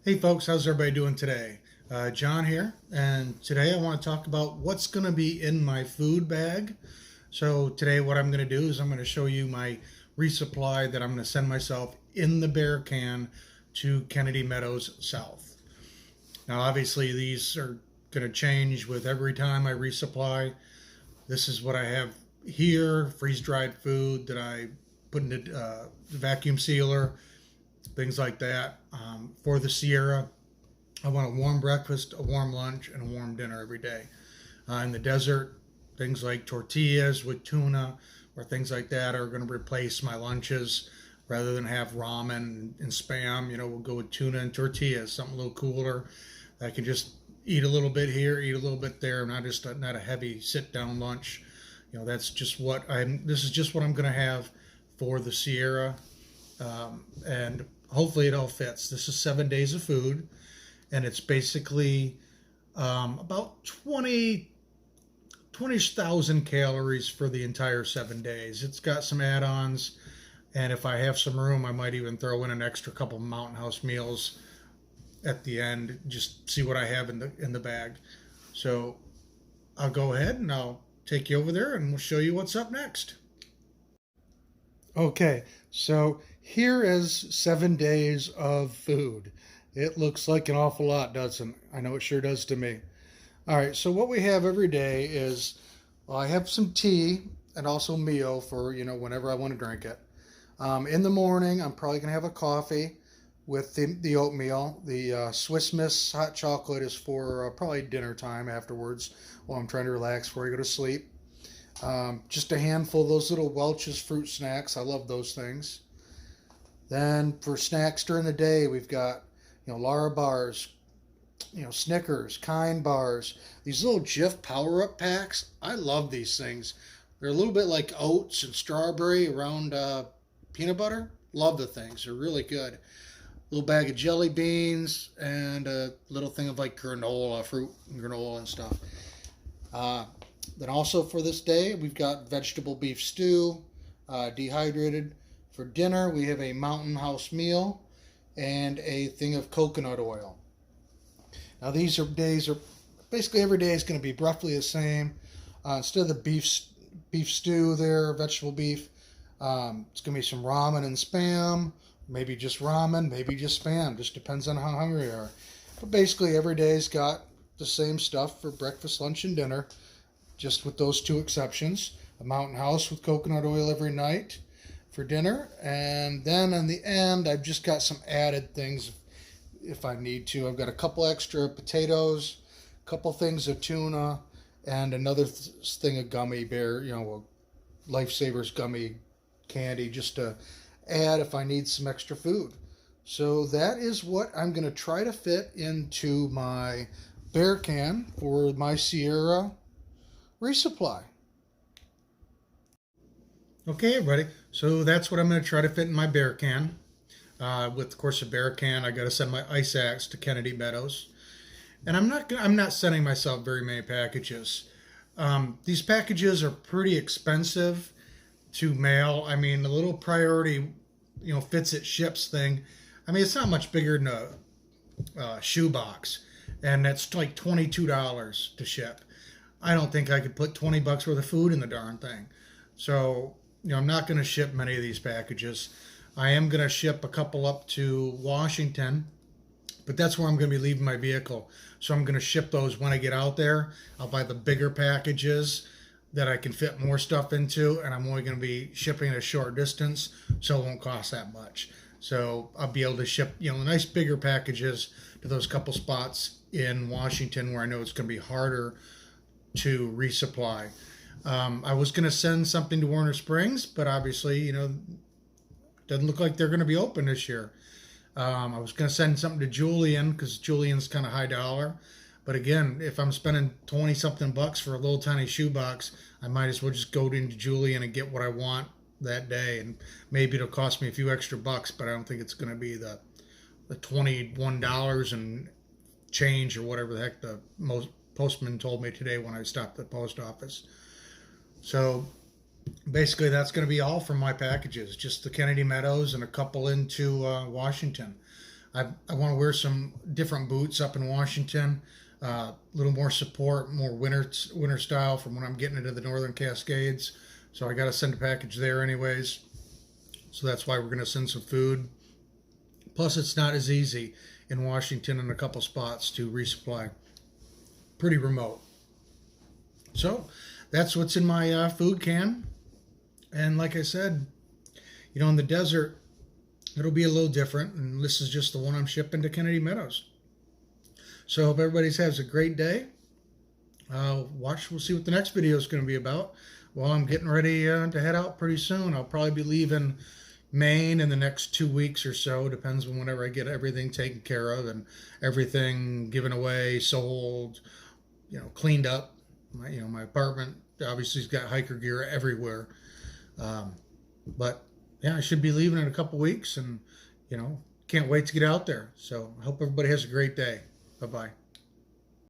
Hey folks, how's everybody doing today? John here, and today I want to talk about what's going to be in my food bag. So today what I'm going to do is I'm going to show you my resupply that I'm going to send myself in the bear can to Kennedy Meadows South. Now obviously these are going to change with every time I resupply. This is what I have here, freeze-dried food that I put in the vacuum sealer, things like that. For the Sierra, I want a warm breakfast, a warm lunch, and a warm dinner every day. In the desert, things like tortillas with tuna or things like that are going to replace my lunches. Rather than have ramen and spam, we'll go with tuna and tortillas, something a little cooler. I can just eat a little bit here, eat a little bit there, not a heavy sit-down lunch. That's just what this is just what I'm going to have for the Sierra. And hopefully it all fits. This is 7 days of food, and it's basically about 20,000 calories for the entire 7 days. It's got some add-ons, and if I have some room, I might even throw in an extra couple Mountain House meals at the end, just see what I have in the bag. So I'll go ahead and I'll take you over there and we'll show you what's up next. Okay, so here is 7 days of food. It looks like an awful lot, doesn't it? I know it sure does to me. All right, so what we have every day is, well, I have some tea and also Mio for, whenever I want to drink it. In the morning, I'm probably going to have a coffee with the oatmeal. The Swiss Miss hot chocolate is for probably dinner time afterwards while I'm trying to relax before I go to sleep. Just a handful of those little Welch's fruit snacks. I love those things. Then for snacks during the day, we've got, Lara bars, Snickers, Kind bars, these little Jif power-up packs. I love these things. They're a little bit like oats and strawberry around peanut butter. Love the things. They're really good. A little bag of jelly beans and a little thing of like granola, fruit and granola and stuff. Then also for this day, we've got vegetable beef stew, dehydrated. For dinner, we have a Mountain House meal and a thing of coconut oil. Now these days are basically every day is going to be roughly the same. Instead of the beef stew there, vegetable beef, it's going to be some ramen and spam. Maybe just ramen, maybe just spam. Just depends on how hungry you are. But basically every day's got the same stuff for breakfast, lunch, and dinner, just with those two exceptions. A Mountain House with coconut oil every night for dinner. And then in the end, I've just got some added things if I need to. I've got a couple extra potatoes, a couple things of tuna, and another thing of gummy bear, Lifesavers gummy candy just to add if I need some extra food. So that is what I'm going to try to fit into my bear can for my Sierra resupply. Okay, everybody. So that's what I'm going to try to fit in my bear can. With, of course, a bear can, I got to send my ice axe to Kennedy Meadows, and I'm not sending myself very many packages. These packages are pretty expensive to mail. I mean, the little priority, fits it ships thing. I mean, it's not much bigger than a shoebox, and that's like $22 to ship. I don't think I could put $20 worth of food in the darn thing. So, I'm not going to ship many of these packages. I am going to ship a couple up to Washington, but that's where I'm going to be leaving my vehicle. So I'm going to ship those when I get out there. I'll buy the bigger packages that I can fit more stuff into, and I'm only going to be shipping a short distance, so it won't cost that much. So I'll be able to ship, nice bigger packages to those couple spots in Washington where I know it's going to be harder to resupply. I was going to send something to Warner Springs, but obviously, doesn't look like they're going to be open this year. I was going to send something to Julian because Julian's kind of high dollar. But again, if I'm spending 20 something bucks for a little tiny shoebox, I might as well just go into Julian and get what I want that day. And maybe it'll cost me a few extra bucks, but I don't think it's going to be the $21 and change or whatever the heck the most postman told me today when I stopped at the post office. So basically that's going to be all from my packages, just the Kennedy Meadows and a couple into Washington. I want to wear some different boots up in Washington. A little more support, more winter style from when I'm getting into the Northern Cascades. So I got to send a package there anyways. So that's why we're going to send some food. Plus, it's not as easy in Washington in a couple spots to resupply. Pretty remote. So that's what's in my food can. And like I said, in the desert, it'll be a little different. And this is just the one I'm shipping to Kennedy Meadows. So I hope everybody has a great day. We'll see what the next video is going to be about. Well, I'm getting ready to head out pretty soon. I'll probably be leaving Maine in the next 2 weeks or so. Depends on whenever I get everything taken care of and everything given away, sold, cleaned up. My apartment obviously has got hiker gear everywhere. But yeah, I should be leaving in a couple weeks, and can't wait to get out there. So I hope everybody has a great day. Bye-bye.